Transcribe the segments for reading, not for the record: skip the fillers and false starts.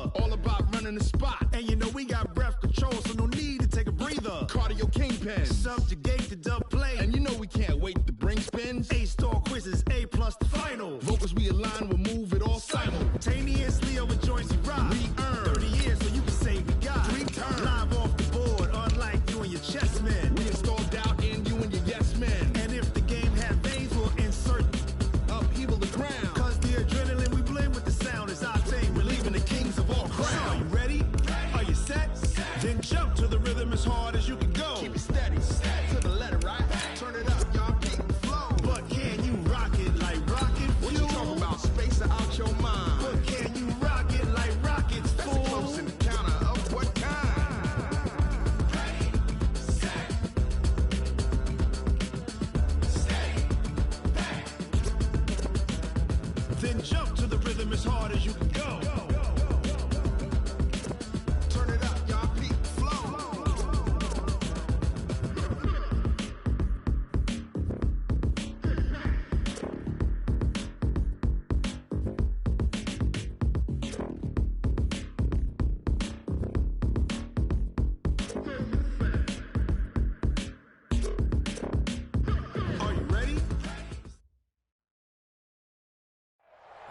either. All about running the spot. And you know we got breath control, so no need to take a breather. Cardio kingpin. Subjugate the dub play. And you know we can't wait to bring spins. A-star quizzes, A+ the final. Vocals we align, we'll move it all simultaneously over joints we rock. We earn 30 years so you can say we got 3 turns. Live off the board, unlike you and your chess men. We install doubt in you and your yes men. And if the game had veins, we'll insert upheaval the crown. Cause the adrenaline we blend with the sound is our thing. We're leaving the kings of all crowns. So are you ready? Are you set? Then jump to the rhythm as hard as you can go. Keep it steady, to the letter, right? Turn it up, y'all, keep the flow. But can you rock it like rocket fuel? What you talking about? Space out your mind. But can you rock it like rockets, fool? That's close in the counter of what kind? Ready, set, steady, back. Then jump to the rhythm as hard as you can go. Turn it up, y'all, keep the flow.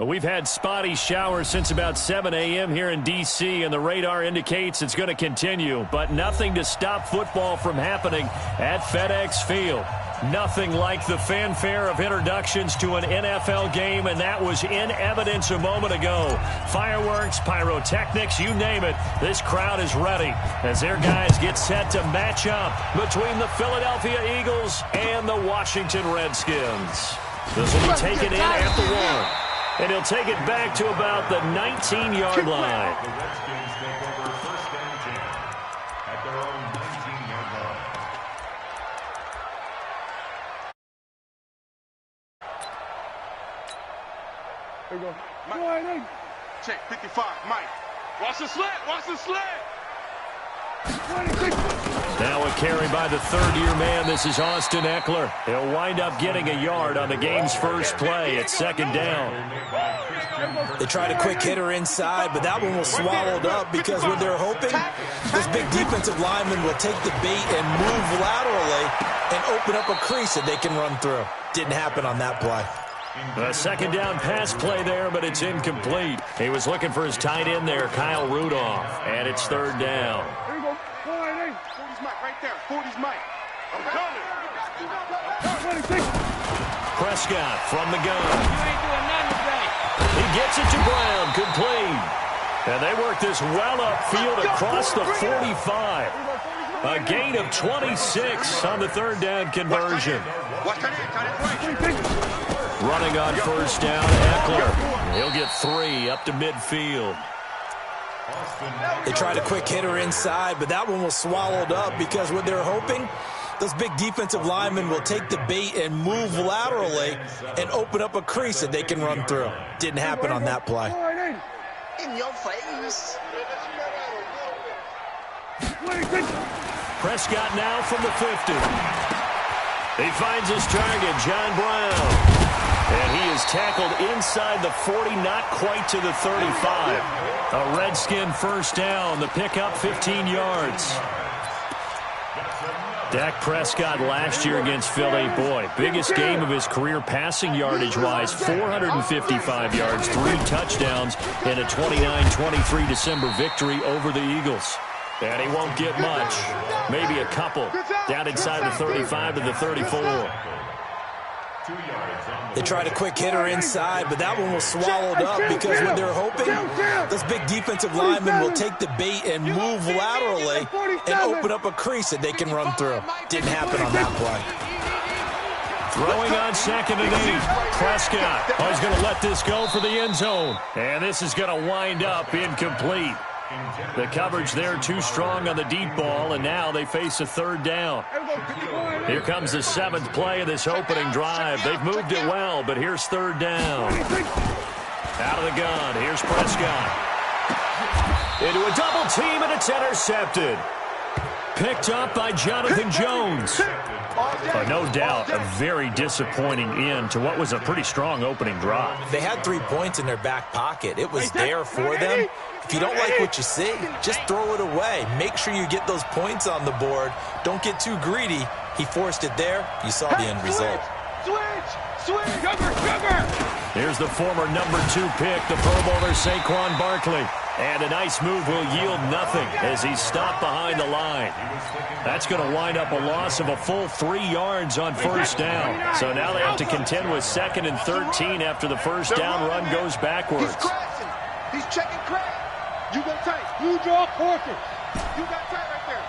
We've had spotty showers since about 7 a.m. here in D.C., and the radar indicates it's going to continue, but nothing to stop football from happening at FedEx Field. Nothing like the fanfare of introductions to an NFL game, and that was in evidence a moment ago. Fireworks, pyrotechnics, you name it. This crowd is ready as their guys get set to match up between the Philadelphia Eagles and the Washington Redskins. This will be taken in at the 1. And he'll take it back to about the 19-yard line. The Redskins take over first and 10 at their own 19-yard line. Here we go. Mike. Check 55. Mike. Watch the slant. Watch the slant. 26. Now a carry by the third-year man. This is Austin Eckler. He'll wind up getting a yard on the game's first play. It's second down. They tried a quick hitter inside, but that one was swallowed up because what they're hoping, this big defensive lineman will take the bait and move laterally and open up a crease that they can run through. Didn't happen on that play. A second down pass play there, but it's incomplete. He was looking for his tight end there, Kyle Rudolph, and it's third down. Here we go. 40's Mike right there. 40's Mike. I'm coming. 26. Prescott from the gun. You ain't doing nothing today. He gets it to Brown, complete. And they work this well upfield across the 45. A gain of 26 on the third down conversion. Running on first down, Eckler. He'll get 3 up to midfield. They tried a quick hitter inside, but that one was swallowed up because what they're hoping, those big defensive linemen will take the bait and move laterally and open up a crease that they can run through. Didn't happen on that play. In your face. 26. Prescott now from the 50. He finds his target, John Brown. And he is tackled inside the 40, not quite to the 35. A Redskin first down, the pickup 15 yards. Dak Prescott last year against Philly, boy, biggest game of his career passing yardage-wise, 455 yards, 3 touchdowns in a 29-23 December victory over the Eagles. And he won't get much, maybe a couple, down inside the 35 to the 34. They tried a quick hitter inside, but that one was swallowed up because what they're hoping, this big defensive lineman will take the bait and move laterally and open up a crease that they can run through. Didn't happen on that play. Throwing on second and 8. Prescott. Oh, he's going to let this go for the end zone. And this is going to wind up incomplete. The coverage there too strong on the deep ball, and now they face a third down. Here comes the 7th play of this opening drive. They've moved it well, but here's third down. Out of the gun, here's Prescott. Into a double team, and it's intercepted. Picked up by Jonathan Jones. No doubt, a very disappointing end to what was a pretty strong opening drive. They had 3 points in their back pocket. It was there for them. If you don't like what you see, just throw it away. Make sure you get those points on the board. Don't get too greedy. He forced it there. You saw the end result. Switch! Sugar! Here's the former number 2 pick, the Pro Bowler Saquon Barkley. And a nice move will yield nothing as he's stopped behind the line. That's going to wind up a loss of a full 3 yards on first down. So now they have to contend with 2nd and 13 after the first down run goes backwards. He's crashing. He's checking crash. You go tight. You draw quarter. You got tight right there.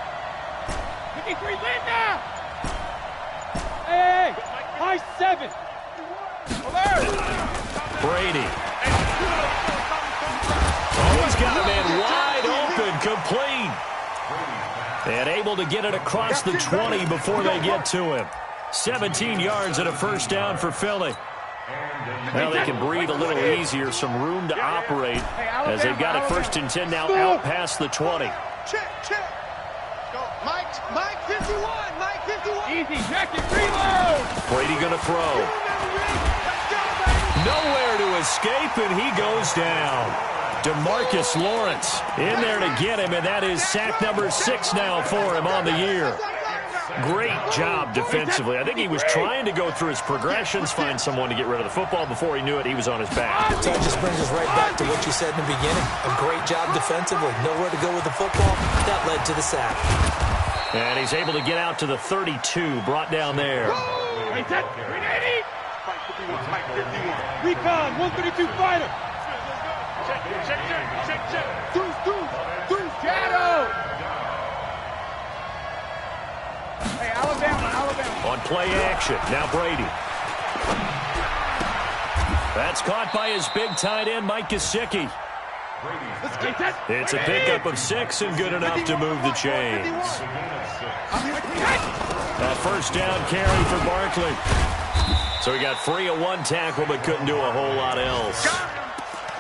53, lead now! Hey! High 7! Brady. He's got a man wide open, complete. And able to get it across the 20 before they get to him. 17 yards and a first down for Philly. Now they can breathe a little easier, some room to operate as they've got it 1st and 10 now out past the 20. Check. Go. Mike 51. Mike 51. Easy, jacket, reload! Brady going to throw. Nowhere to escape, and he goes down. DeMarcus Lawrence in there to get him, and that is sack number 6 now for him on the year. Great job defensively. I think he was trying to go through his progressions, find someone to get rid of the football. Before he knew it, he was on his back. So that just brings us right back to what you said in the beginning. A great job defensively. Nowhere to go with the football. That led to the sack. And he's able to get out to the 32, brought down there. Right set, 380! Mike 51. Recon, 132 fighter! Check. Deuce, Shadow! Hey, Alabama. On play action, now Brady. That's caught by his big tight end, Mike Gesicki. It's a pickup of 6 and good enough to move the chains. A first down carry for Barkley. So he got free of 1 tackle but couldn't do a whole lot else.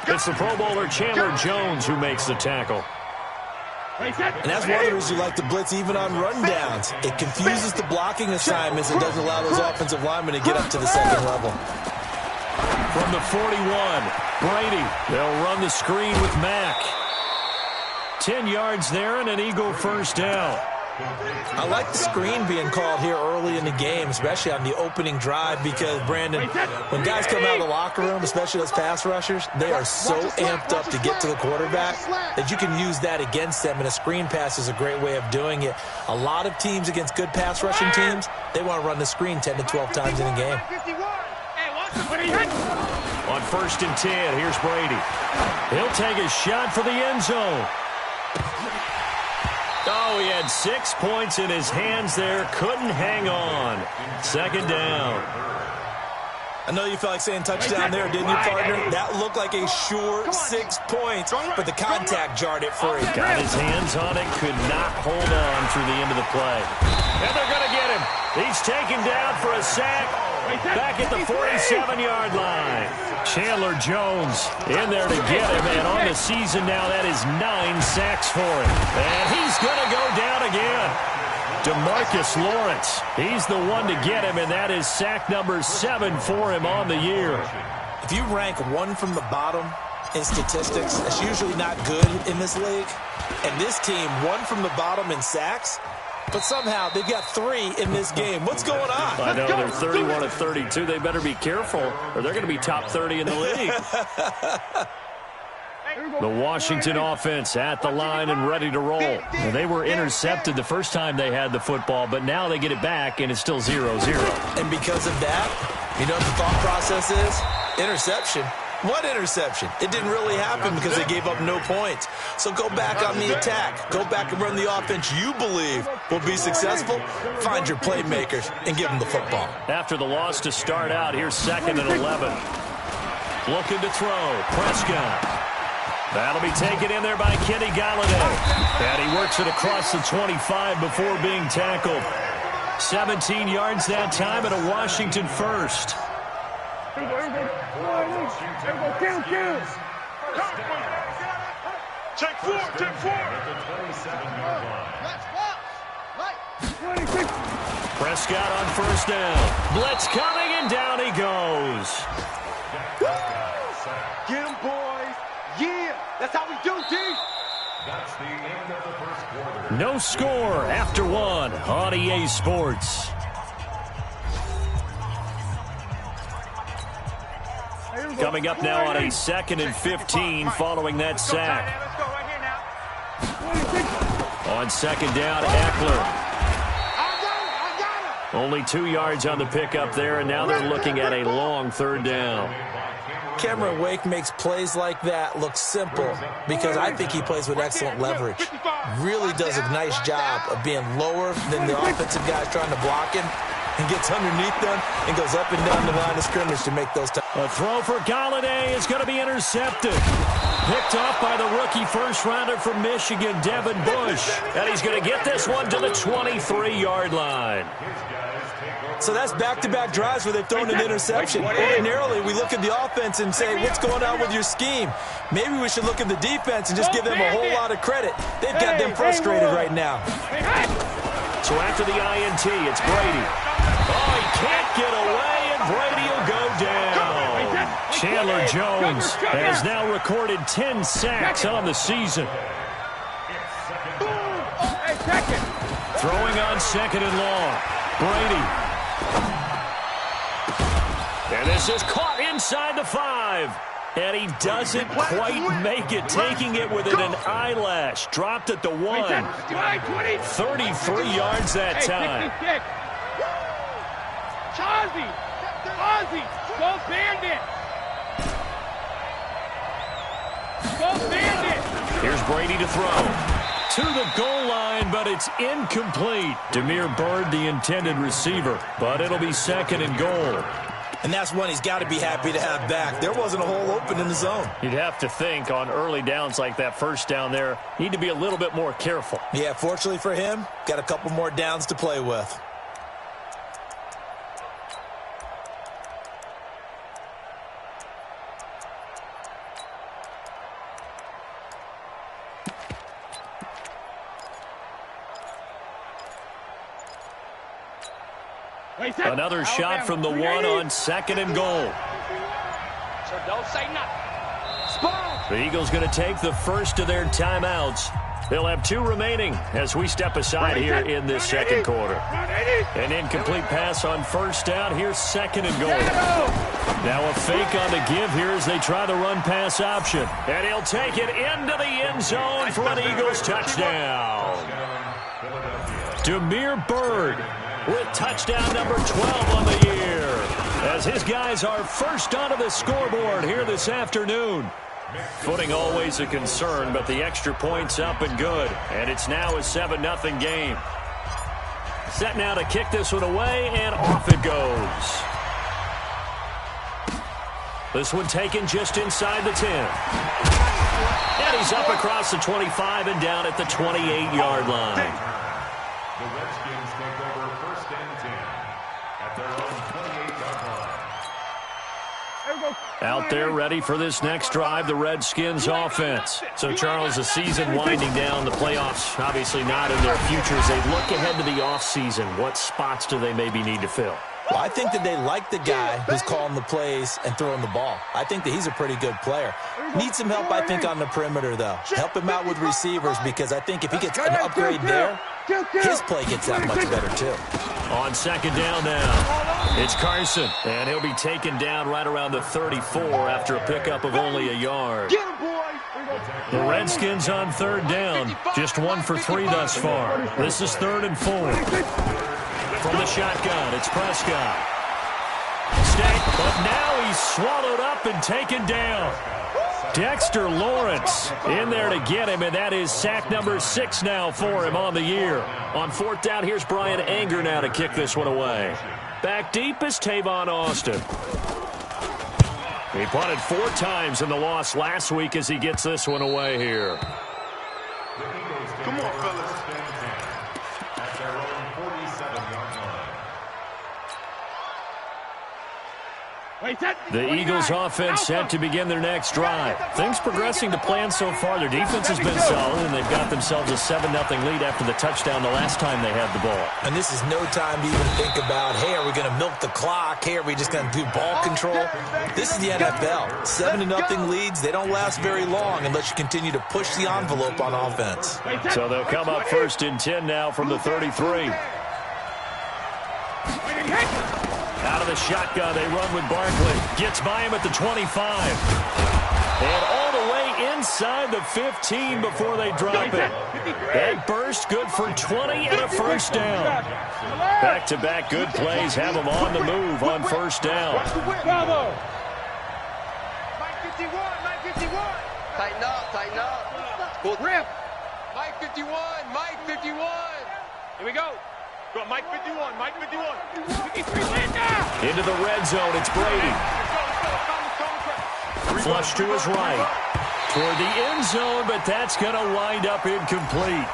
It's the Pro Bowler Chandler Jones who makes the tackle. And that's one of the reasons you like to blitz even on rundowns. It confuses the blocking assignments and doesn't allow those offensive linemen to get up to the 2nd level. From the 41, Brady. They'll run the screen with Mack. 10 yards there and an Eagle first down. I like the screen being called here early in the game, especially on the opening drive, because, Brandon, when guys come out of the locker room, especially those pass rushers, they are so amped up to get to the quarterback that you can use that against them, and a screen pass is a great way of doing it. A lot of teams against good pass rushing teams, they want to run the screen 10 to 12 times in a game. On 1st and 10, here's Brady. He'll take a shot for the end zone. Oh, he had 6 points in his hands there. Couldn't hang on. 2nd down. I know you felt like saying touchdown there, didn't you, partner? That looked like a sure 6 points, but the contact jarred it free. Got his hands on it, could not hold on through the end of the play. And they're going to get him. He's taken down for a sack back at the 47-yard line. Chandler Jones in there to get him, and on the season now, that is 9 sacks for him. And he's going to go down again. DeMarcus Lawrence, he's the one to get him, and that is sack number 7 for him on the year. If you rank 1 from the bottom in statistics, that's usually not good in this league. And this team, 1 from the bottom in sacks, but somehow they've got 3 in this game. What's going on? I know, they're 31 of 32. They better be careful, or they're going to be top 30 in the league. The Washington offense at the line and ready to roll. And they were intercepted the first time they had the football, but now they get it back, and it's still 0-0. And because of that, you know what the thought process is? Interception. What interception? It didn't really happen because they gave up no points. So go back on the attack. Go back and run the offense you believe will be successful. Find your playmakers and give them the football. After the loss to start out, here's 2nd and 11. Looking to throw. Prescott. That'll be taken in there by Kenny Galladay. And he works it across the 25 before being tackled. 17 yards that time and a Washington first. Check 4. Prescott on first down. Blitz coming, and down he goes. Get him, boys. Yeah, that's how we do, D. That's the end of the first quarter. No score after one on EA Sports. Coming up now on a 2nd and 15 following that sack. On second down, Eckler. Only 2 yards on the pickup there, and now they're looking at a long third down. Cameron Wake makes plays like that look simple because I think he plays with excellent leverage. Really does a nice job of being lower than the offensive guys trying to block him and gets underneath them and goes up and down the line of scrimmage to make those touchdowns. A throw for Galladay is going to be intercepted. Picked off by the rookie first-rounder from Michigan, Devin Bush. And he's going to get this one to the 23-yard line. So that's back-to-back drives where they've thrown an interception. Ordinarily, we look at the offense and say, what's going on with your scheme? Maybe we should look at the defense and just give them a whole lot of credit. They've got them frustrated right now. So after the INT, it's Brady. Oh, he can't get away, and Brady will go down. Chandler Jones has now recorded 10 sacks on the season. Throwing on second and long. Brady. And this is caught inside the 5. And he doesn't quite make it, taking it within an eyelash. Dropped at the 1. 33 yards that time. Ozzy, go Bandit. Go Bandit. Here's Brady to throw. To the goal line, but it's incomplete. Demir Bird, the intended receiver, but it'll be 2nd and goal. And that's one he's got to be happy to have back. There wasn't a hole open in the zone. You'd have to think on early downs like that first down there, need to be a little bit more careful. Yeah, fortunately for him, got a couple more downs to play with. Another shot from the 1 on 2nd and goal. So don't say nothing. The Eagles going to take the first of their timeouts. They'll have 2 remaining as we step aside here in this second quarter. An incomplete pass on first down. Here's 2nd and goal. Now a fake on the give here as they try the run-pass option. And he'll take it into the end zone for an Eagles touchdown. Demir Bird with touchdown number 12 on the year, as his guys are first onto the scoreboard here this afternoon. Footing always a concern, but the extra point's up and good, and it's now a 7-0 game. Set now to kick this one away, and off it goes. This one taken just inside the 10. And he's up across the 25 and down at the 28-yard line. The Redskins take over 1st and 10 at their own 28-yard line. Out there ready for this next drive, the Redskins offense. So, Charles, the season winding down, the playoffs obviously not in their future. As they look ahead to the offseason, what spots do they maybe need to fill? Well, I think that they like the guy who's calling the plays and throwing the ball. I think that he's a pretty good player. Needs some help, I think, on the perimeter, though. Help him out with receivers, because I think if he gets an upgrade there, his play gets that much better, too. On 2nd down now, it's Carson, and he'll be taken down right around the 34 after a pickup of only a yard. The Redskins on 3rd down, just 1 for 3 thus far. This is 3rd and 4. From the shotgun, it's Prescott. Snake, but now he's swallowed up and taken down. Dexter Lawrence in there to get him, and that is sack number 6 now for him on the year. On 4th down, here's Brian Anger now to kick this one away. Back deep is Tavon Austin. He punted 4 times in the loss last week as he gets this one away here. Come on, fellas. At their own 47-yard line. The Eagles offense set to begin their next drive. Things progressing to plan so far. Their defense has been solid, and they've got themselves a 7-0 lead after the touchdown the last time they had the ball. And this is no time to even think about, hey, are we going to milk the clock? Hey, are we just going to do ball control? This is the NFL. 7-0 leads, they don't last very long unless you continue to push the envelope on offense. So they'll come up 1st and 10 now from the 33. Out of the shotgun, they run with Barkley. Gets by him at the 25. And all the way inside the 15 before they drop it. That burst good for 20 and a first down. Back-to-back good plays have them on the move on first down. Bravo. Mike 51, Mike 51. Tighten up. Good rip. Mike 51, Mike 51. Here we go. Go, Mike 51, Mike 51. 53, Linda. Into the red zone, it's Brady. Flush to his right. Toward the end zone, but that's going to wind up incomplete.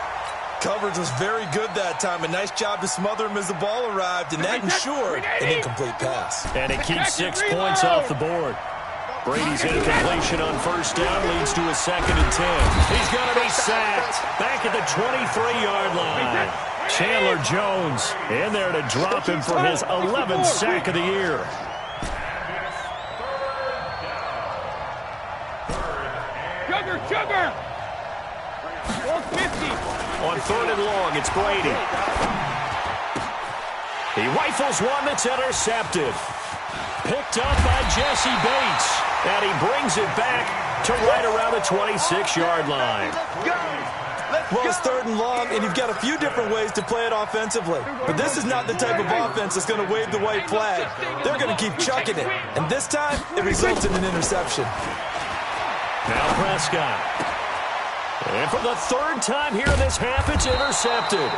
Coverage was very good that time. A nice job to smother him as the ball arrived, and that ensured an incomplete pass. And it keeps 6 points off the board. Brady's incompletion on first down leads to a 2nd and 10. He's going to be sacked back at the 23-yard line. Chandler Jones in there to drop him for his 11th sack of the year. Sugar. 450. On 3rd and long, it's Brady. He rifles one that's intercepted. Picked up by Jesse Bates. And he brings it back to right around the 26-yard line. Well, it's 3rd and long, and you've got a few different ways to play it offensively. But this is not the type of offense that's going to wave the white flag. They're going to keep chucking it. And this time, it results in an interception. Now Prescott. And for the 3rd time here in this half, it's intercepted.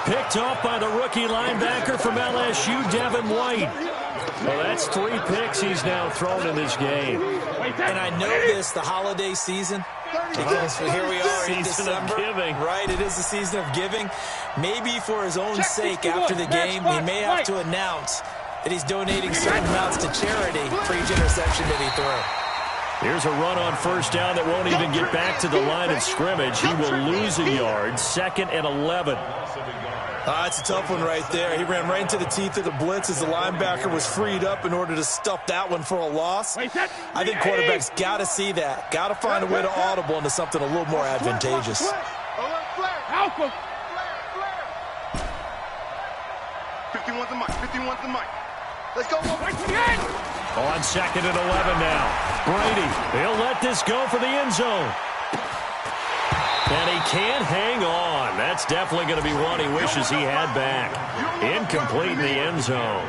Picked off by the rookie linebacker from LSU, Devin White. Well, that's 3 picks he's now thrown in this game. And I know this, the holiday season, because here we are in December. Of giving. Right, it is the season of giving. Maybe for his own sake after the game, he may have to announce that he's donating certain amounts to charity for each interception that he threw. Here's a run on first down that won't even get back to the line of scrimmage. He will lose a yard, 2nd and 11. It's a tough one right there. He ran right into the teeth of the blitz as the linebacker was freed up in order to stuff that one for a loss. I think quarterbacks got to see that. Got to find a way to audible into something a little more advantageous. 51's the mic. 51's the mic. Let's go. On 2nd and 11 now. Brady, he'll let this go for the end zone. And he can't hang on. That's definitely going to be one he wishes he had back. Incomplete in the end zone.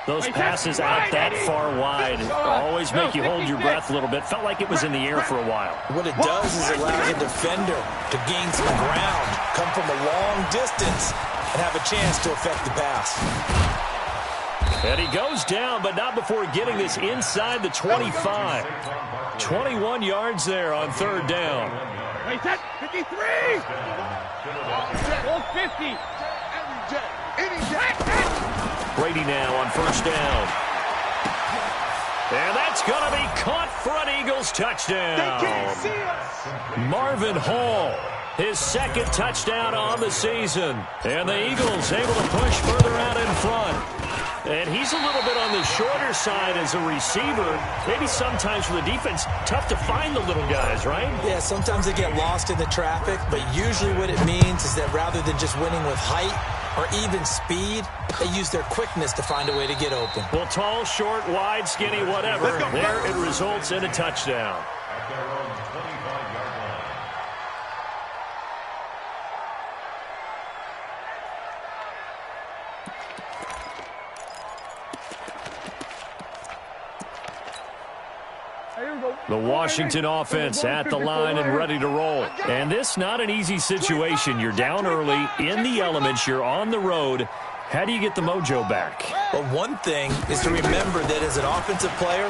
Those passes out that far wide always make you hold your breath a little bit. Felt like it was in the air for a while. What it does is allow the defender to gain some ground, come from a long distance, and have a chance to affect the pass. And he goes down, but not before getting this inside the 25. 21 yards there on 3rd down. 53. 450. Brady now on first down. And that's going to be caught for an Eagles touchdown. Marvin Hall, his 2nd touchdown on the season. And the Eagles able to push further out in front. And he's a little bit on the shorter side as a receiver. Maybe sometimes for the defense, tough to find the little guys, right? Yeah, sometimes they get lost in the traffic, but usually what it means is that rather than just winning with height or even speed, they use their quickness to find a way to get open. Well, tall, short, wide, skinny, whatever, there it results in a touchdown. The Washington offense at the line and ready to roll. And this not an easy situation. You're down early, in the elements, you're on the road. How do you get the mojo back? Well, one thing is to remember that as an offensive player,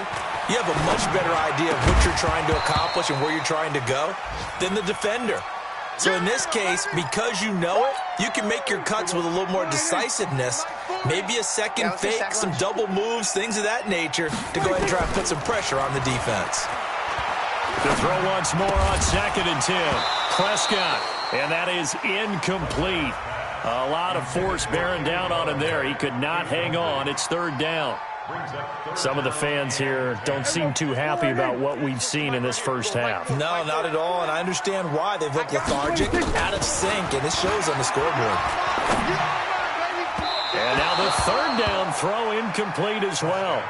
you have a much better idea of what you're trying to accomplish and where you're trying to go than the defender. So in this case, because you know it, you can make your cuts with a little more decisiveness. Maybe a second fake, some double moves, things of that nature to go ahead and try and put some pressure on the defense. To throw once more on 2nd and 10. Prescott, and that is incomplete. A lot of force bearing down on him there. He could not hang on. It's 3rd down. Some of the fans here don't seem too happy about what we've seen in this first half. No, not at all, and I understand why. They've looked lethargic, out of sync, and it shows on the scoreboard. And now the 3rd down throw incomplete as well.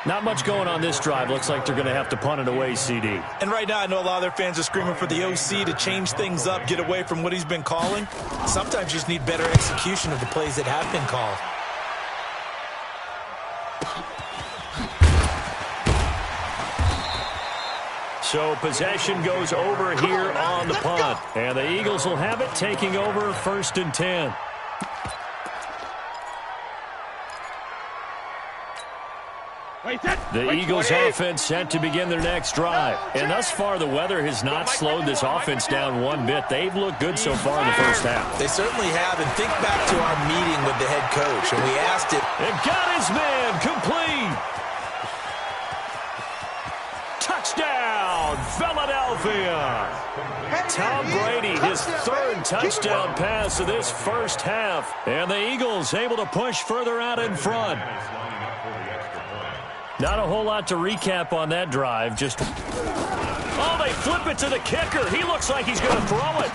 Not much going on this drive. Looks like they're going to have to punt it away, CD. And right now, I know a lot of their fans are screaming for the OC to change things up, get away from what he's been calling. Sometimes you just need better execution of the plays that have been called. So possession goes over here on the punt. And the Eagles will have it, taking over 1st and 10. The Eagles offense set to begin their next drive. And thus far, the weather has not slowed this offense down one bit. They've looked good so far in the first half. They certainly have. And think back to our meeting with the head coach. And we asked it. And got his man complete. Touchdown, Philadelphia. Tom Brady, his 3rd touchdown pass of this first half. And the Eagles able to push further out in front. Not a whole lot to recap on that drive. Just, oh, they flip it to the kicker. He looks like he's going to throw it.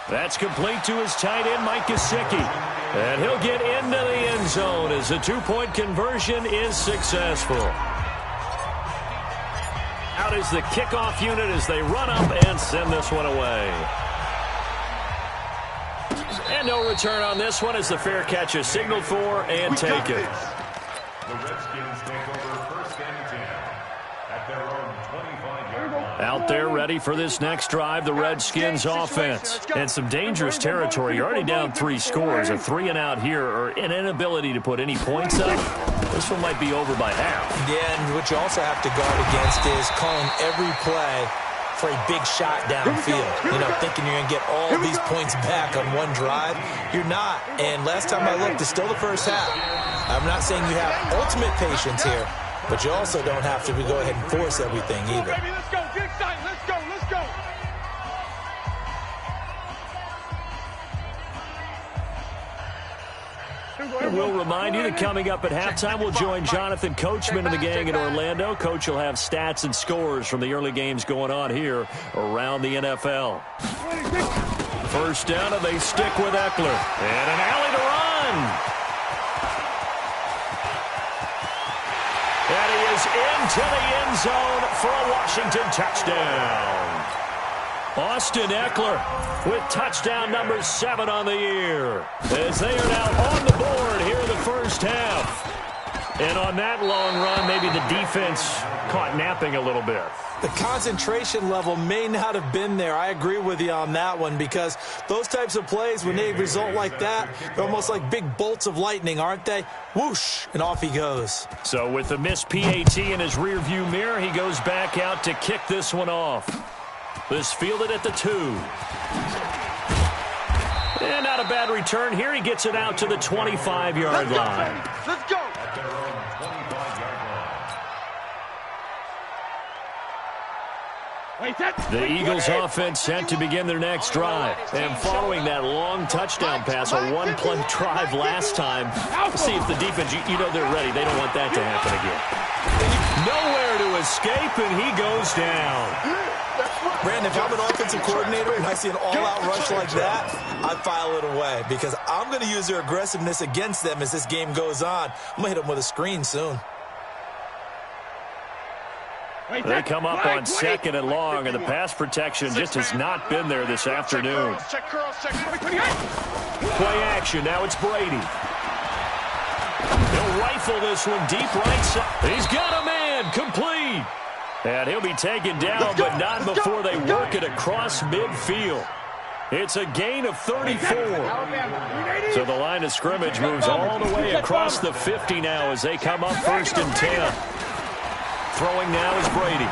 That's complete to his tight end, Mike Gesicki. And he'll get into the end zone as the 2-point conversion is successful. Out is the kickoff unit as they run up and send this one away. And no return on this one as the fair catch is signaled for and taken. The Redskins take over 1st and 10 at their own 25-yard line. Out there ready for this next drive, the Redskins offense. And some dangerous territory. You're already down 3 scores. A 3-and-out here or an inability to put any points up. This one might be over by half. Yeah, and what you also have to guard against is calling every play for a big shot downfield. You know, thinking you're going to get all these points back on one drive. You're not. And last time I looked, it's still the first half. I'm not saying you have ultimate patience here, but you also don't have to go ahead and force everything either. Let's go, get excited, let's go, let's go. We'll remind you that coming up at halftime, we'll join Jonathan Coachman and the gang in Orlando. Coach will have stats and scores from the early games going on here around the NFL. First down, and they stick with Eckler. And an alley to run. And he is into the end zone for a Washington touchdown. Austin Eckler with touchdown number 7 on the year. As they are now on the board here in the first half. And on that long run, maybe the defense caught napping a little bit. The concentration level may not have been there. I agree with you on that one because those types of plays, when they result like that, they're almost like big bolts of lightning, aren't they? Whoosh, and off he goes. So with the missed PAT in his rearview mirror, he goes back out to kick this one off. This fielded at the 2. And not a bad return here. He gets it out to the 25-yard line. Let's go. At their own 25-yard line. The Eagles offense set to begin their next drive. And following that long touchdown pass, a one-play drive last time, see if the defense, you know they're ready. They don't want that to happen again. Nowhere to escape, and he goes down. Brandon, if I'm an offensive coordinator and I see an all-out rush like that, I file it away because I'm going to use their aggressiveness against them as this game goes on. I'm going to hit them with a screen soon. They come up on 2nd and long, and the pass protection just has not been there this afternoon. Play action. Now it's Brady. He'll rifle this one deep right side. He's got a man. Complete. And he'll be taken down, but not before they work it across midfield. It's a gain of 34. So the line of scrimmage moves all the way across the 50 now as they come up 1st and 10. Throwing now is Brady.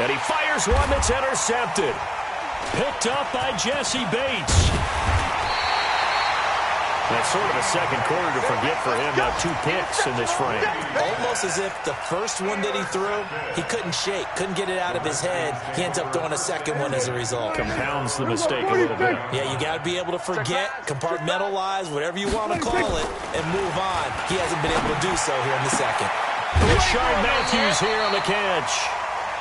And he fires one that's intercepted. Picked up by Jesse Bates. That's sort of a second quarter to forget for him. Now 2 picks in this frame. Almost as if the first one that he threw, he couldn't shake, couldn't get it out of his head. He ends up throwing a second one as a result. Compounds the mistake a little bit. Yeah, you got to be able to forget, compartmentalize, whatever you want to call it, and move on. He hasn't been able to do so here in the second. Rashard Matthews here on the catch.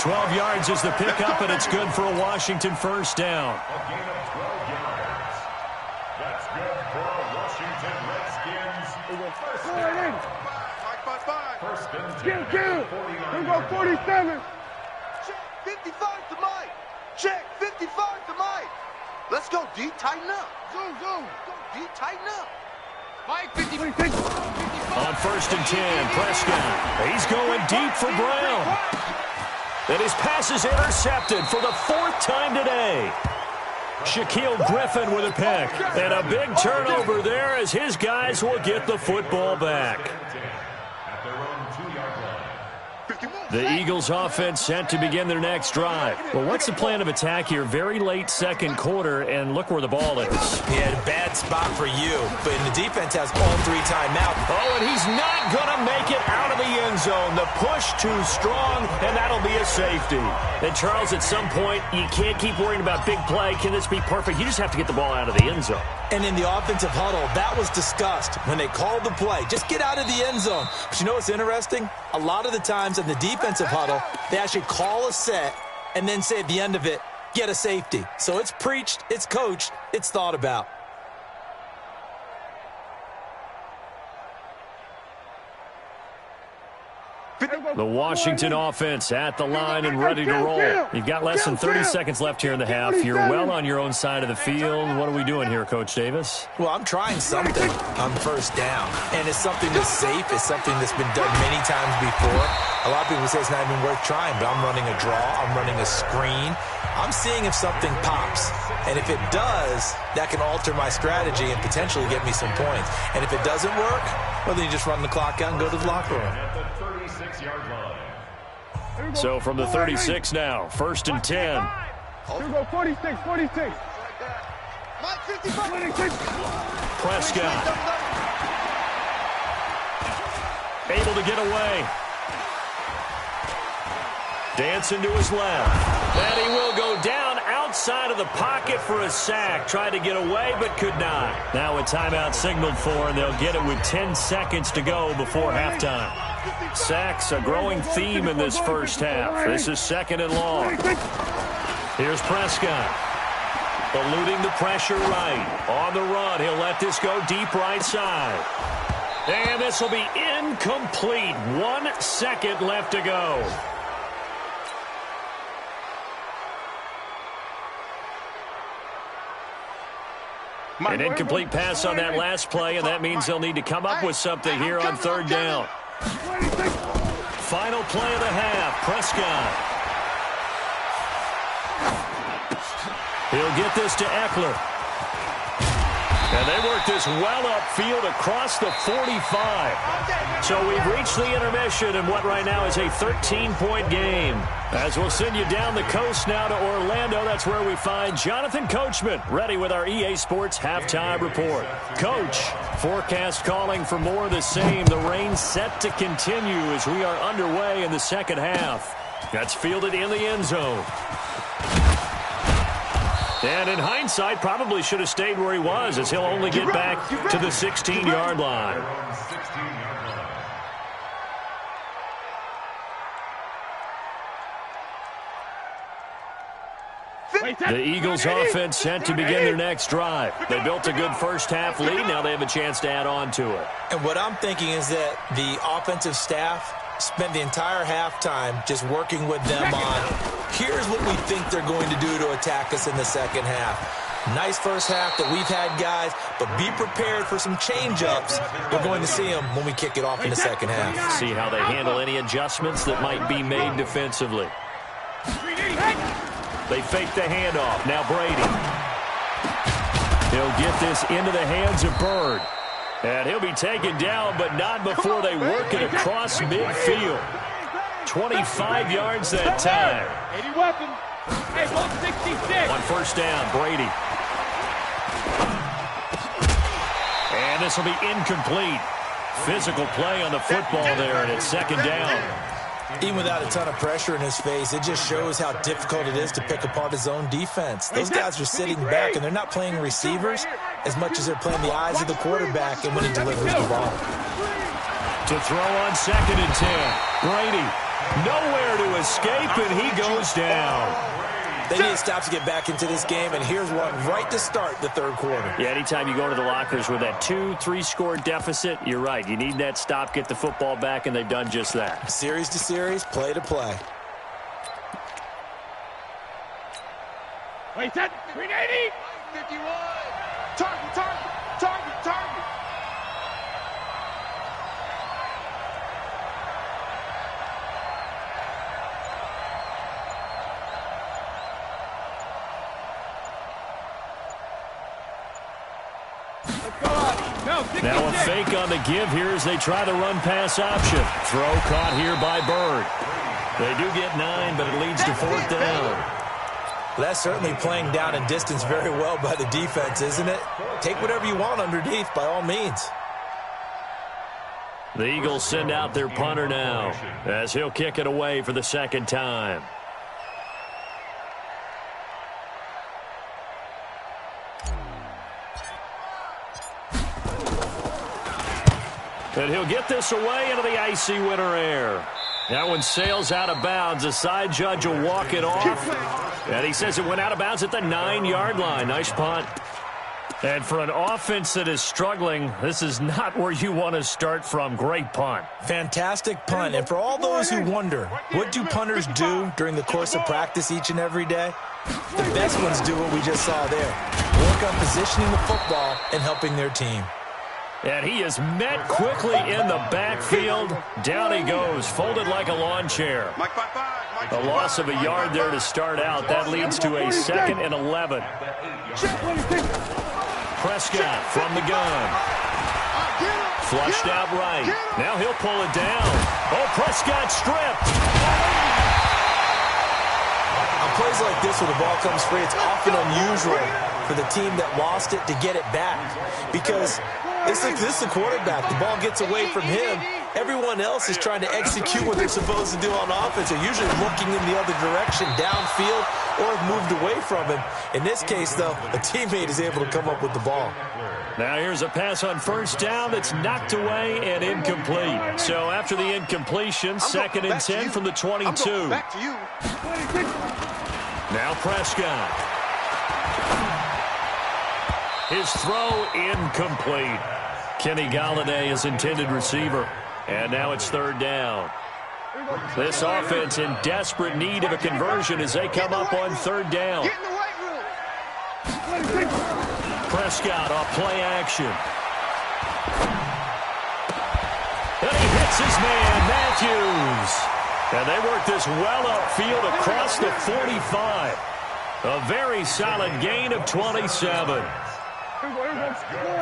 12 yards is the pickup, and it's good for a Washington first down. A gain of 12 yards. That's good for a Washington Redskins. First down. First and 10. Here go 47. Check 55 to Mike. Check 55 to Mike. Let's go, D. Tighten up. Zoom. Go, D. Tighten up. Mike 50. On first and 10, Prescott. He's going deep for Brown. And his pass is intercepted for the 4th time today. Shaquille Griffin with a pick. And a big turnover there as his guys will get the football back. At their own 2-yard line. The Eagles offense set to begin their next drive. Well, what's the plan of attack here? Very late second quarter, and look where the ball is. Yeah, a bad spot for you, but the defense has all 3 timeouts. Oh, and he's not going to make it out of the end zone. The push too strong, and that'll be a safety. And, Charles, at some point, you can't keep worrying about big play. Can this be perfect? You just have to get the ball out of the end zone. And in the offensive huddle, that was discussed when they called the play. Just get out of the end zone. But you know what's interesting? A lot of the times in the defensive huddle, they actually call a set and then say at the end of it, get a safety. So it's preached, it's coached, it's thought about. The Washington offense at the line and ready to roll. You've got less than 30 seconds left here in the half. You're well on your own side of the field. What are we doing here, Coach Davis? Well, I'm trying something on first down. And it's something that's safe. It's something that's been done many times before. A lot of people say it's not even worth trying, but I'm running a draw. I'm running a screen. I'm seeing if something pops. And if it does, that can alter my strategy and potentially get me some points. And if it doesn't work, well, then you just run the clock out and go to the locker room. At the 36-yard line. So from the 36 now, first and 10. Here go 46. Mike 55. Prescott. Able to get away. Dancing to his left. And he will go down outside of the pocket for a sack. Tried to get away, but could not. Now a timeout signaled for, and they'll get it with 10 seconds to go before halftime. Sacks, a growing theme in this first half. This is second and long. Here's Prescott. Eluding the pressure right. On the run, he'll let this go deep right side. And this will be incomplete. 1 second left to go. An incomplete pass on that last play, and that means they'll need to come up with something here on third down. Final play of the half, Prescott. He'll get this to Eckler. And they work this well upfield across the 45. So we've reached the intermission in what right now is a 13-point game. As we'll send you down the coast now to Orlando, that's where we find Jonathan Coachman, ready with our EA Sports Halftime Report. Coach, forecast calling for more of the same. The rain set to continue as we are underway in the second half. That's fielded in the end zone. And in hindsight, probably should have stayed where he was, as he'll only get back to the 16-yard line. The Eagles offense set to begin their next drive. They built a good first half lead. Now they have a chance to add on to it. And what I'm thinking is that the offensive staff spent the entire halftime just working with them on, here's what we think they're going to do to attack us in the second half. Nice first half that we've had, guys, but be prepared for some change-ups. We're going to see them when we kick it off in the second half. See how they handle any adjustments that might be made defensively. They fake the handoff. Now Brady. He'll get this into the hands of Bird. And he'll be taken down, but not before they work it across midfield. 25 yards that time. Hey, ball 66. On first down, Brady. And this will be incomplete. Physical play on the football there, and it's second down. Even without a ton of pressure in his face, it just shows how difficult it is to pick apart his own defense. Those guys are sitting back, and they're not playing receivers as much as they're playing the eyes of the quarterback and when he delivers the ball. To throw on second and 10. Brady, nowhere to escape, and he goes down. They need to stop to get back into this game, and here's one right to start the third quarter. Yeah, anytime you go to the lockers with that 2-3 score deficit, you're right. You need that stop, get the football back, and they've done just that. Series to series, play to play. Wait, set. 380. 51. Target, target, target, target. Now a fake on the give here as they try the run-pass option. Throw caught here by Bird. They do get 9, but it leads to fourth down. That's certainly playing down and distance very well by the defense, isn't it? Take whatever you want underneath, by all means. The Eagles send out their punter now as he'll kick it away for the second time. And he'll get this away into the icy winter air. That one sails out of bounds. The side judge will walk it off. And he says it went out of bounds at the 9-yard line. Nice punt. And for an offense that is struggling, this is not where you want to start from. Great punt. Fantastic punt. And for all those who wonder, what do punters do during the course of practice each and every day? The best ones do what we just saw there. Work on positioning the football and helping their team. And he is met quickly in the backfield. Down he goes, folded like a lawn chair. A loss of a yard there to start out. That leads to a 2nd and 11. Prescott from the gun. Flushed out right. Now he'll pull it down. Oh, Prescott stripped. On plays like this where the ball comes free, it's often unusual for the team that lost it to get it back. Because this is the quarterback. The ball gets away from him. Everyone else is trying to execute what they're supposed to do on offense. They're usually looking in the other direction, downfield, or have moved away from him. In this case, though, a teammate is able to come up with the ball. Now here's a pass on first down that's knocked away and incomplete. So after the incompletion, 2nd and 10 from the 22. Back to you. Now Prescott. His throw incomplete. Kenny Golladay is intended receiver. And now it's 3rd down. This offense in desperate need of a conversion as they come up on 3rd down. Prescott off play action. And he hits his man, Matthews. And they work this well upfield across the 45. A very solid gain of 27.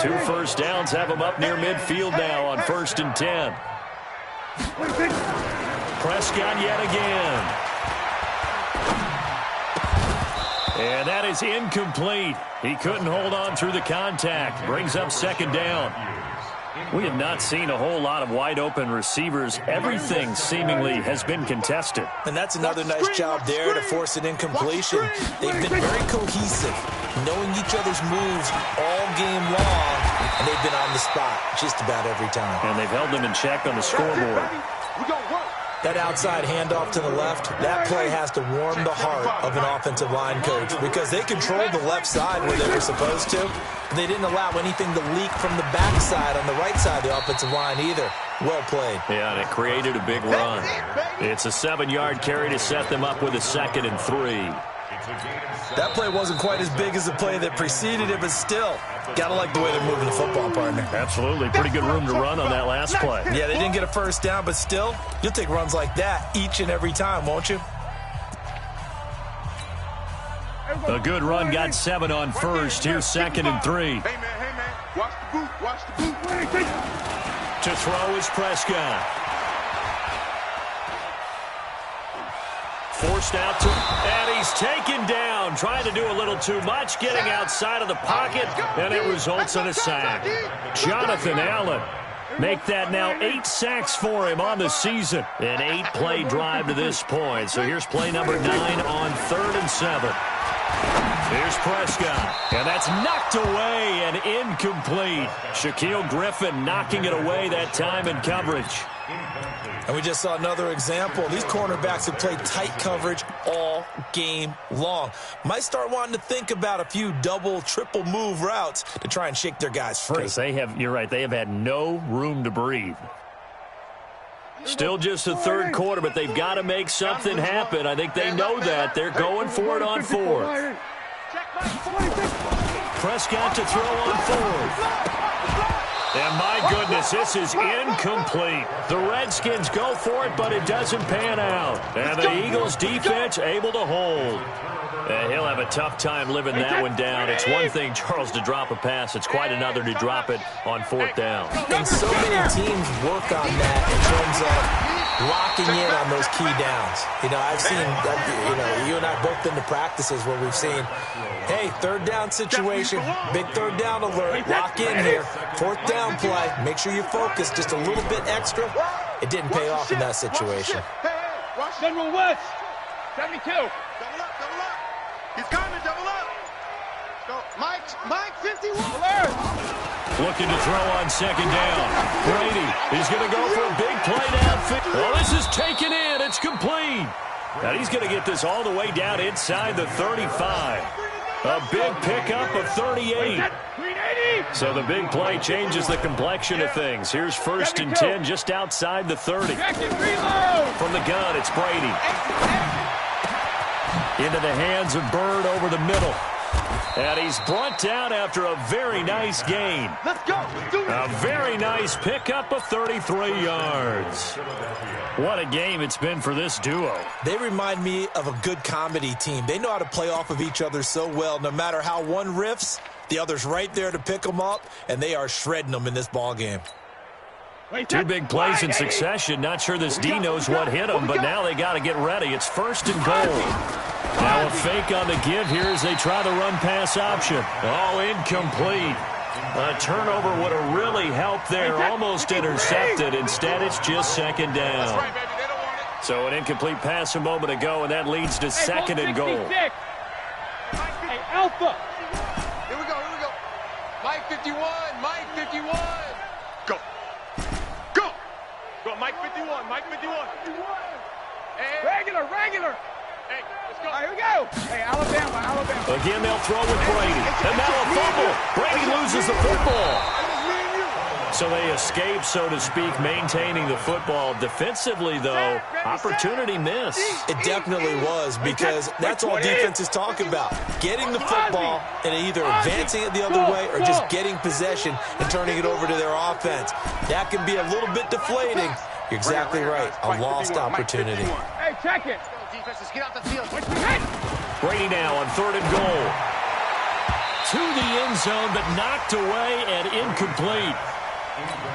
2 first downs have them up near midfield now on 1st and 10. Prescott yet again. And that is incomplete. He couldn't hold on through the contact. Brings up 2nd down. We have not seen a whole lot of wide-open receivers. Everything seemingly has been contested. And that's another nice job there to force an incompletion. They've been very cohesive, knowing each other's moves all game long, and they've been on the spot just about every time. And they've held them in check on the scoreboard. That outside handoff to the left, that play has to warm the heart of an offensive line coach because they controlled the left side where they were supposed to. They didn't allow anything to leak from the backside on the right side of the offensive line either. Well played. Yeah, and it created a big run. It's a 7-yard carry to set them up with a 2nd and 3. That play wasn't quite as big as the play that preceded it, but still, gotta like the way they're moving the football, partner. Absolutely. Pretty good room to run on that last play. Yeah, they didn't get a first down, but still, you'll take runs like that each and every time, won't you? A good run got 7 on first. Here's 2nd and 3. Hey, man, watch the boot, watch the boot. To throw is Prescott. forced out to, and he's taken down, trying to do a little too much, getting outside of the pocket, and it results in a sack. Jonathan Allen. Make that now 8 sacks for him on the season. An 8-play drive to this point. So here's play number 9 on 3rd and 7. Here's Prescott. And that's knocked away and incomplete. Shaquille Griffin knocking it away that time in coverage. And we just saw another example. These cornerbacks have played tight coverage all game long. Might start wanting to think about a few double, triple move routes to try and shake their guys free. Because you're right, they have had no room to breathe. Still just the third quarter, but they've got to make something happen. I think they know that. They're going for it on 4th. Prescott to throw on 4th. And my goodness, this is incomplete. The Redskins go for it, but it doesn't pan out. And the Eagles defense able to hold. And he'll have a tough time living that one down. It's one thing, Charles, to drop a pass. It's quite another to drop it on 4th down. And so many teams work on that in terms of locking in on those key downs. I've seen, you and I both been to practices where we've seen, hey, 3rd down situation, big 3rd down alert, lock in here, 4th down play, make sure you focus just a little bit extra. It didn't pay off in that situation. General West, 72. Double up. He's coming, double up. Go. Mike, 51. Looking to throw on 2nd down. Brady is going to go for a big play downfield. Well, this is taken in. It's complete. Now he's going to get this all the way down inside the 35. A big pickup of 38. So the big play changes the complexion of things. Here's 1st and 10 just outside the 30. From the gun, it's Brady. Into the hands of Bird over the middle. And he's brought down after a very nice gain. Let's go. A very nice pickup of 33 yards. What a game it's been for this duo. They remind me of a good comedy team. They know how to play off of each other so well. No matter how one riffs, the other's right there to pick them up, and they are shredding them in this ball game. 2 big plays in succession. Not sure this D knows what hit him, but now they got to get ready. It's 1st and goal. Now a fake on the give here as they try the run-pass option. Oh, incomplete. A turnover would have really helped there. Almost intercepted. Instead, it's just 2nd down. So an incomplete pass a moment ago, and that leads to 2nd and goal. Hey, Alpha. Here we go. Mike 51, Mike 51. Go. Go, Mike 51, Mike 51. Hey. Regular. Hey, let's go. All right, here we go. Hey, Alabama. Again, they'll throw with Brady. And now a fumble. Brady loses the football. So they escape, so to speak, maintaining the football. Defensively, though, opportunity missed. It definitely was, because that's all defenses talk about. Getting the football and either advancing it the other way or just getting possession and turning it over to their offense. That can be a little bit deflating. You're exactly right. A lost opportunity. Hey, check it. Defenses, get out the field. Brady now on 3rd and goal. To the end zone, but knocked away and incomplete.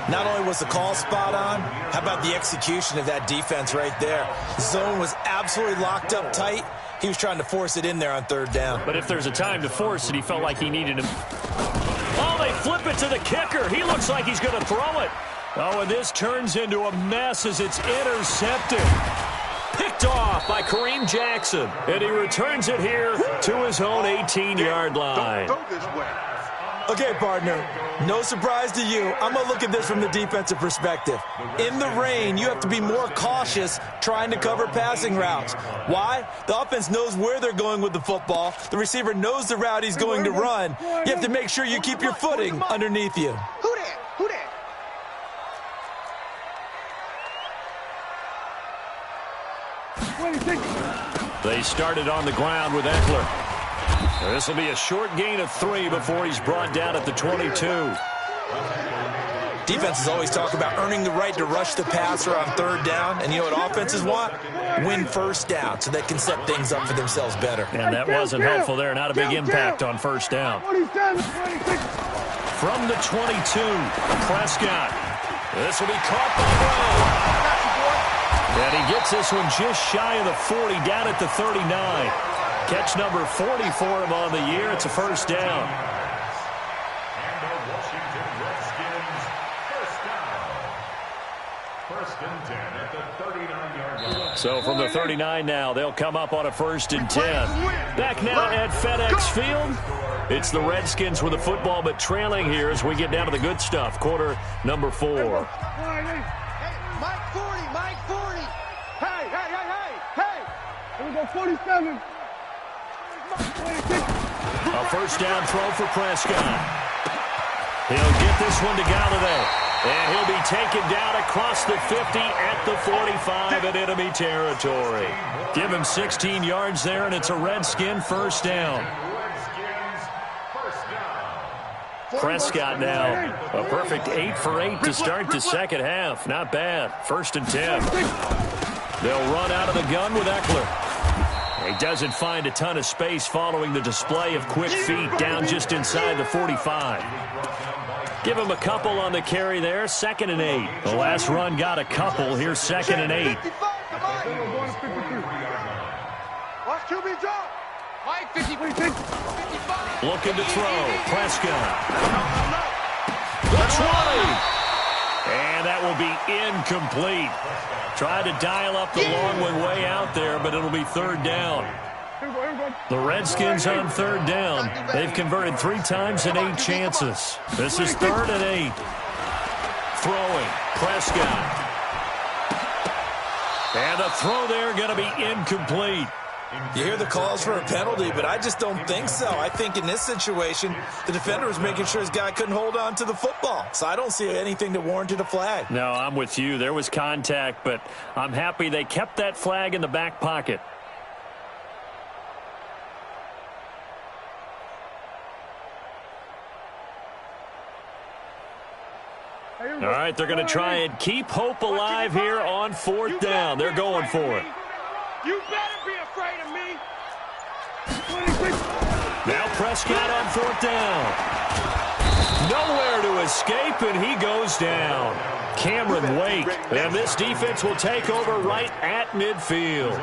Not only was the call spot on, how about the execution of that defense right there? The zone was absolutely locked up tight. He was trying to force it in there on 3rd down. But if there's a time to force it, he felt like he needed him. Oh, they flip it to the kicker. He looks like he's going to throw it. Oh, and this turns into a mess as it's intercepted. Picked off by Kareem Jackson. And he returns it here to his own 18-yard line. Don't go this way. Okay, partner, no surprise to you. I'm going to look at this from the defensive perspective. In the rain, you have to be more cautious trying to cover passing routes. Why? The offense knows where they're going with the football. The receiver knows the route he's going to run. You have to make sure you keep your footing underneath you. Who that? They started on the ground with Eckler. This will be a short gain of 3 before he's brought down at the 22. Defenses always talk about earning the right to rush the passer on 3rd down. And you know what offenses want? Win 1st down so they can set things up for themselves better. And that wasn't helpful there. Not a big impact on 1st down. From the 22, Prescott. This will be caught by Brown. And he gets this one just shy of the 40, down at the 39. Catch number 40 for him on the year. It's a first down. And the Washington Redskins first down. First and 10 at the 39-yard line. So from the 39 now, they'll come up on a first and 10. Back now at FedEx Field. It's the Redskins with the football, but trailing here as we get down to the good stuff. Quarter number 4. Hey, Mike 40, Mike 40. Hey. Here we go, 47. A first down throw for Prescott. He'll get this one to Galladay. And he'll be taken down across the 50 at the 45 in enemy territory. Give him 16 yards there, and it's a Redskin first down. Prescott now, a perfect 8 for 8 to start the second half. Not bad. First and 10. They'll run out of the gun with Eckler. He doesn't find a ton of space following the display of quick feet down just inside the 45. Give him a couple on the carry there. Second and 8. The last run got a couple. Here's second and 8. Watch QB drop. Mike 55. Looking to throw. Prescott. That's right. And that will be incomplete. Tried to dial up the long one way out there, but it'll be third down. The Redskins on third down. They've converted 3 times in 8 chances. This is third and 8. Throwing. Prescott. And the throw there going to be incomplete. You hear the calls for a penalty, but I just don't think so. I think in this situation, the defender was making sure his guy couldn't hold on to the football. So I don't see anything that warranted a flag. No, I'm with you. There was contact, but I'm happy they kept that flag in the back pocket. All right, they're going to try and keep hope alive here on fourth down. They're going for it. You better be afraid of me. Now Prescott on fourth down. Nowhere to escape, and he goes down. Cameron Wake. And this defense will take over right at midfield.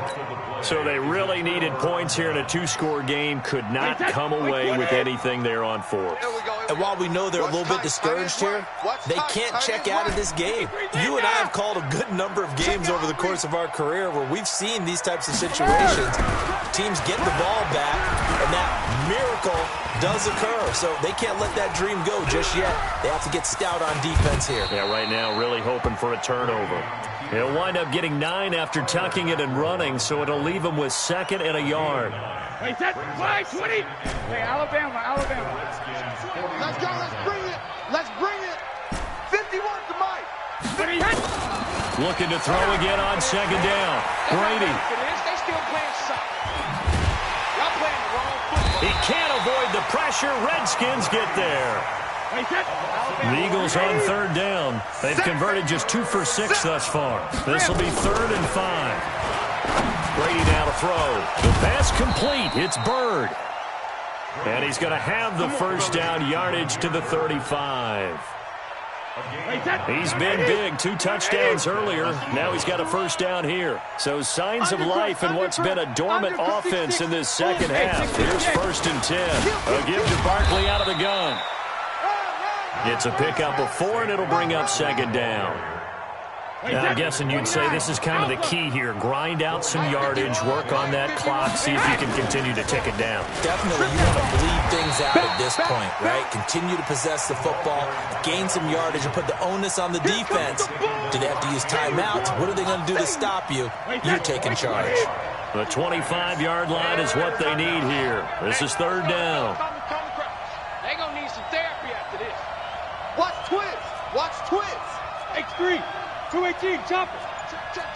So they really needed points here in a 2-score game. Could not come away with anything there on fourth. And while we know they're a little bit discouraged here, they can't check out of this game. You and I have called a good number of games over the course of our career where we've seen these types of situations. Teams get the ball back, and that miracle does occur. So they can't let that dream go just yet. They have to get stout on defense here. Yeah, right now really hoping for a turnover. He'll wind up getting 9 after tucking it and running, so it'll leave him with second and a yard. Wait, that's 20. Hey, Alabama. Let's go, let's bring it. 51 to Mike. Looking to throw again on second down. Brady. They still playing soccer. Y'all playing the wrong football. He can't avoid the pressure. Redskins get there. The Eagles on third down. They've converted just 2 for 6 thus far. This will be third and 5. Brady now to throw. The pass complete. It's Bird. And he's going to have the first down yardage to the 35. He's been big. 2 touchdowns earlier. Now he's got a first down here. So signs of life in what's been a dormant offense in this second half. Here's first and 10. A give to Barkley out of the gun. It's a pickup of 4, and it'll bring up second down. Now, I'm guessing you'd say this is kind of the key here. Grind out some yardage, work on that clock, see if you can continue to tick it down. Definitely, you want to bleed things out at this point, right? Continue to possess the football, gain some yardage, and put the onus on the defense. Do they have to use timeouts? What are they going to do to stop you? You're taking charge. The 25-yard line is what they need here. This is third down. They're going to need some therapy after this. Watch twins. X3. 218, chopper. Check.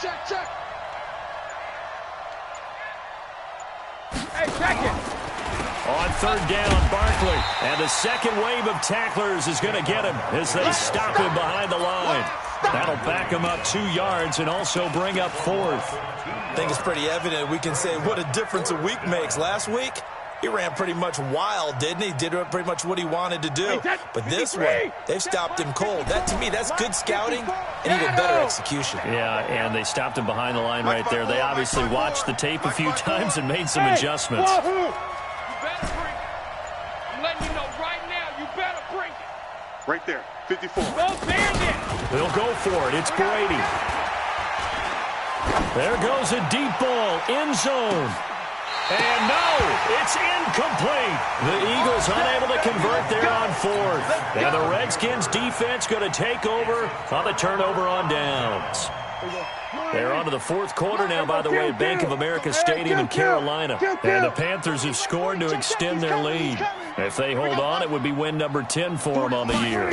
Hey, check it. On third down, Barkley. And the second wave of tacklers is going to get him as they stop him behind the line. That'll back him up 2 yards and also bring up fourth. I think it's pretty evident we can say what a difference a week makes. Last week, He ran pretty much wild, didn't he? Did pretty much what he wanted to do. But this one, they've stopped him cold. That, to me, that's good scouting and even better execution. Yeah, and they stopped him behind the line right there. They obviously watched the tape a few times and made some adjustments. You better bring it. I'm letting you know right now, you better bring it. Right there, 54. Go Bandit. They'll go for it. It's Brady. There goes a deep ball, end zone. And no, it's incomplete. The Eagles unable to convert there on fourth. And the Redskins defense going to take over on the turnover on downs. They're on to the fourth quarter now, by the way, at Bank of America Stadium in Carolina. And the Panthers have scored to extend their lead. If they hold on, it would be win number 10 for them on the year.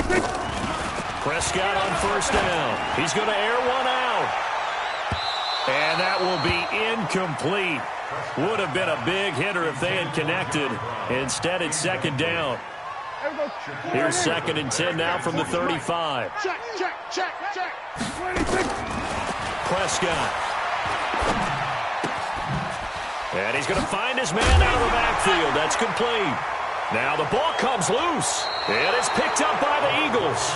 Prescott on first down. He's going to air one out. And that will be incomplete. Would have been a big hitter if they had connected. Instead, it's second down. Here's 2nd and 10 now from the 35. Check. Prescott. And he's going to find his man out of the backfield. That's complete. Now the ball comes loose. And it's picked up by the Eagles.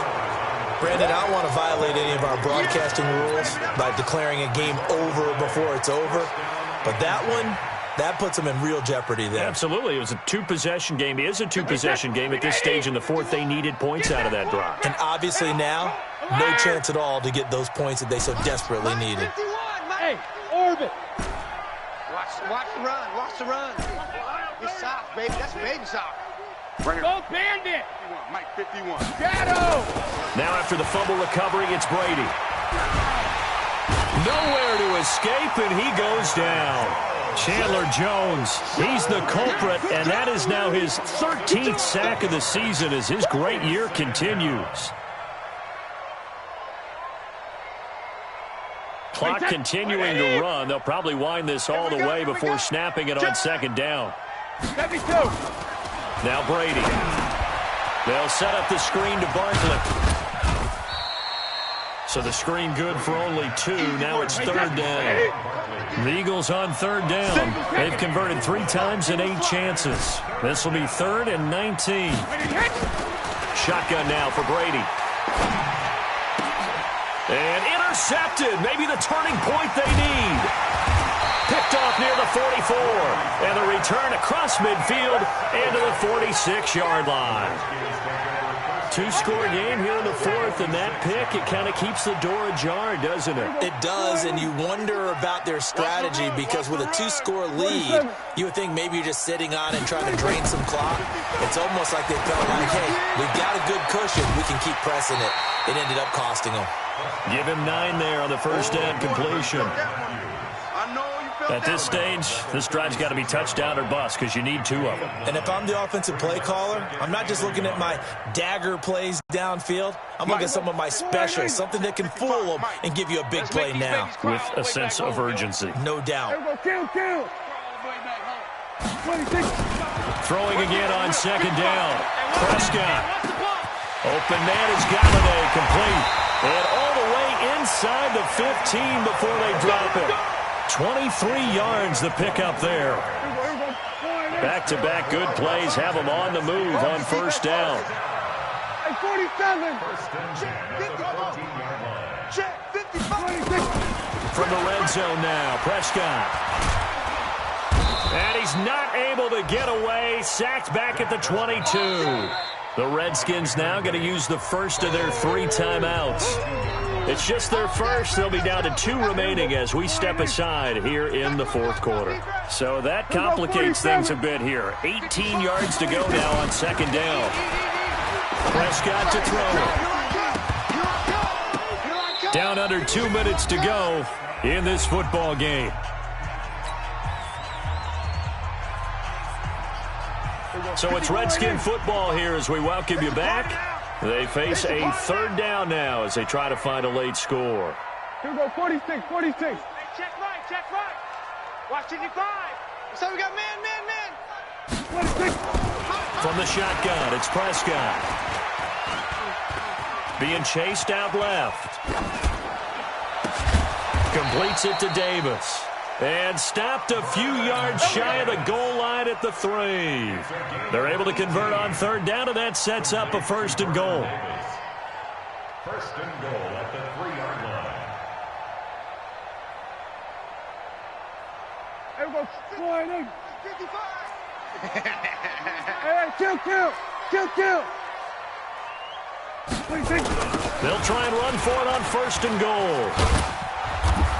Brandon, I don't want to violate any of our broadcasting rules by declaring a game over before it's over. But that one, that puts them in real jeopardy there. Absolutely. It was a two-possession game. It is a two-possession game at this stage in the fourth. They needed points out of that drive. And obviously now, no chance at all to get those points that they so desperately needed. Hey, orbit. Watch the run. Watch the run. It's soft, baby. That's baby soft. Right here. Go Bandit. Mike 51. Shadow. Now after the fumble recovery, it's Brady. Nowhere to escape, and he goes down. Chandler Jones, he's the culprit, and that is now his 13th sack of the season as his great year continues. Clock continuing to run. They'll probably wind this all the way before snapping it on second down. Now Brady. They'll set up the screen to Barkley. So the screen good for only 2. Now it's third down. The Eagles on third down. They've converted 3 times in 8 chances. This will be 3rd and 19. Shotgun now for Brady. And intercepted. Maybe the turning point they need. Picked off near the 44. And the return across midfield into the 46-yard line. 2-score game here in the fourth, and that pick, it kind of keeps the door ajar, doesn't it? It does, and you wonder about their strategy because with a 2-score lead, you would think maybe you're just sitting on it and trying to drain some clock. It's almost like they felt like, hey, we've got a good cushion. We can keep pressing it. It ended up costing them. Give him 9 there on the first down completion. At this stage, this drive's got to be touchdown or bust because you need 2 of them. And if I'm the offensive play caller, I'm not just looking at my dagger plays downfield. I'm looking at some of my specials, something that can fool them and give you a big play now. With a sense of urgency. No doubt. Throwing again on second down. Prescott. Open man is Galladay, complete. And all the way inside the 15 before they drop it. 23 yards the pickup there. Back-to-back good plays have them on the move on first down. 47. Check 55. From the red zone now, Prescott. And he's not able to get away. Sacked back at the 22. The Redskins now going to use the first of their 3 timeouts. It's just their first. They'll be down to 2 remaining as we step aside here in the fourth quarter. So that complicates things a bit here. 18 yards to go now on second down. Prescott to throw. Down under 2 minutes to go in this football game. So it's Redskin football here as we welcome you back. They face a third down now as they try to find a late score. Here we go, 46. Check right. Watch 55. So we got man. 26. From the shotgun, it's Prescott. Being chased out left. Completes it to Davis. And stopped a few yards shy of the goal line at the 3. They're able to convert on third down, and that sets up a 1st and goal. 1st and goal at the 3-yard line. Everybody, slide in. 55. Hey, kill. They'll try and run for it on 1st and goal.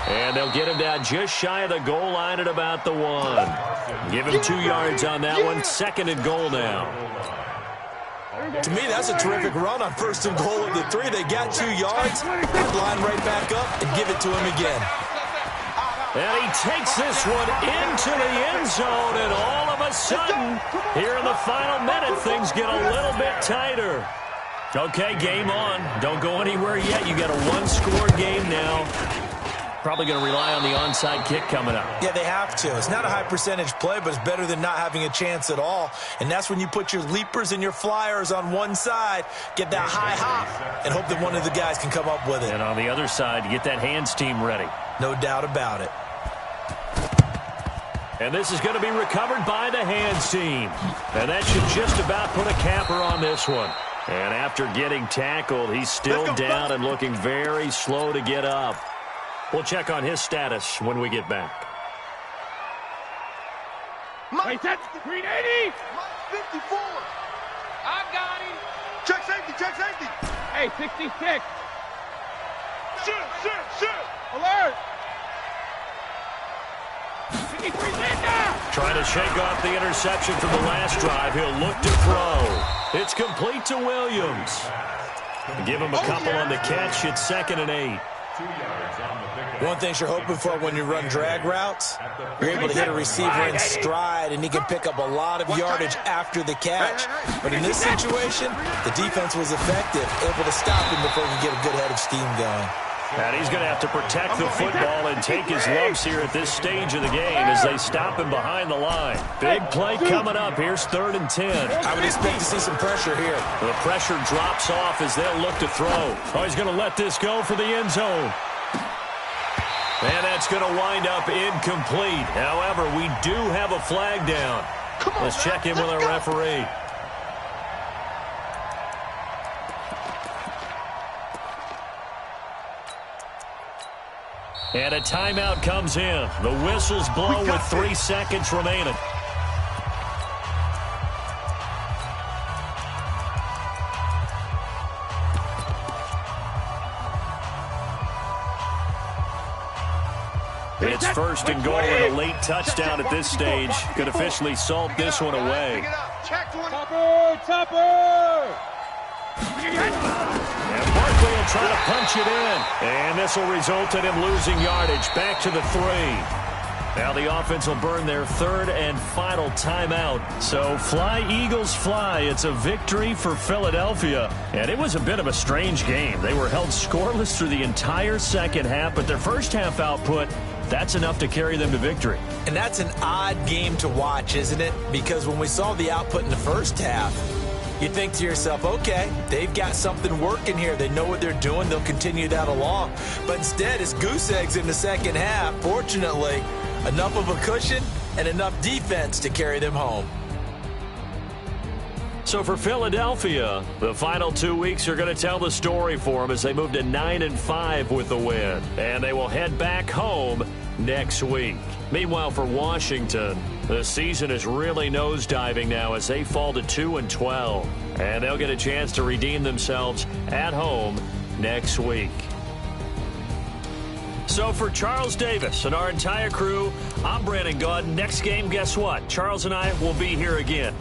And they'll get him down just shy of the goal line at about the 1. Give him 2 yards on that one. 2nd and goal now. To me, that's a terrific run on 1st and goal of the 3. They got 2 yards, line right back up, and give it to him again. And he takes this one into the end zone, and all of a sudden, here in the final minute, things get a little bit tighter. Okay, game on. Don't go anywhere yet. You got a 1-score game now. Probably going to rely on the onside kick coming up. Yeah, they have to. It's not a high percentage play, but it's better than not having a chance at all. And that's when you put your leapers and your flyers on one side, get that high hop, and hope that one of the guys can come up with it. And on the other side, you get that hands team ready. No doubt about it. And this is going to be recovered by the hands team. And that should just about put a capper on this one. And after getting tackled, he's still down and looking very slow to get up. We'll check on his status when we get back. Wait, that's 380. 54. I got him. Check safety. Hey, 66. Shoot. Alert. 53's in now. Trying to shake off the interception from the last drive. He'll look to throw. It's complete to Williams. Give him a couple on the catch. It's 2nd and 8. 2 yards on the pickup. One thing you're hoping for when you run drag routes, you're able to hit a receiver in stride, and he can pick up a lot of yardage after the catch. But in this situation, the defense was effective, able to stop him before he could get a good head of steam going. And he's going to have to protect the football and take his lumps here at this stage of the game as they stop him behind the line. Big play coming up. Here's 3rd and 10. I would expect to see some pressure here. The pressure drops off as they'll look to throw. Oh, he's going to let this go for the end zone. And that's going to wind up incomplete. However, we do have a flag down. Let's check in with our referee. And a timeout comes in. The whistles blow with 3 seconds remaining. It's 1st and goal and a late touchdown at this stage. Could officially salt this one away. Topper. And Barkley will try to punch it in. And this will result in him losing yardage. Back to the 3. Now the offense will burn their 3rd and final timeout. So fly, Eagles, fly. It's a victory for Philadelphia. And it was a bit of a strange game. They were held scoreless through the entire second half, but their first half output, that's enough to carry them to victory. And that's an odd game to watch, isn't it? Because when we saw the output in the first half, you think to yourself, okay, they've got something working here. They know what they're doing. They'll continue that along. But instead, it's goose eggs in the second half. Fortunately, enough of a cushion and enough defense to carry them home. So for Philadelphia, the final 2 weeks are going to tell the story for them as they move to 9-5 with the win. And they will head back home next week. Meanwhile, for Washington, the season is really nosediving now as they fall to 2-12. And they'll get a chance to redeem themselves at home next week. So for Charles Davis and our entire crew, I'm Brandon Gaudin. Next game, guess what? Charles and I will be here again.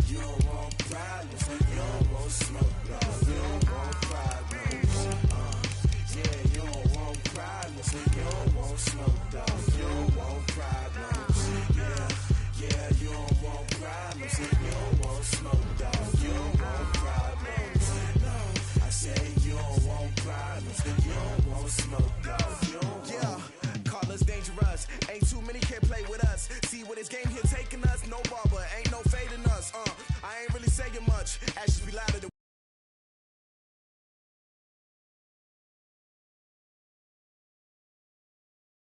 You don't want problems, you don't want smoke, no, you don't want problems. us. I ain't really saying much. Actions be louder than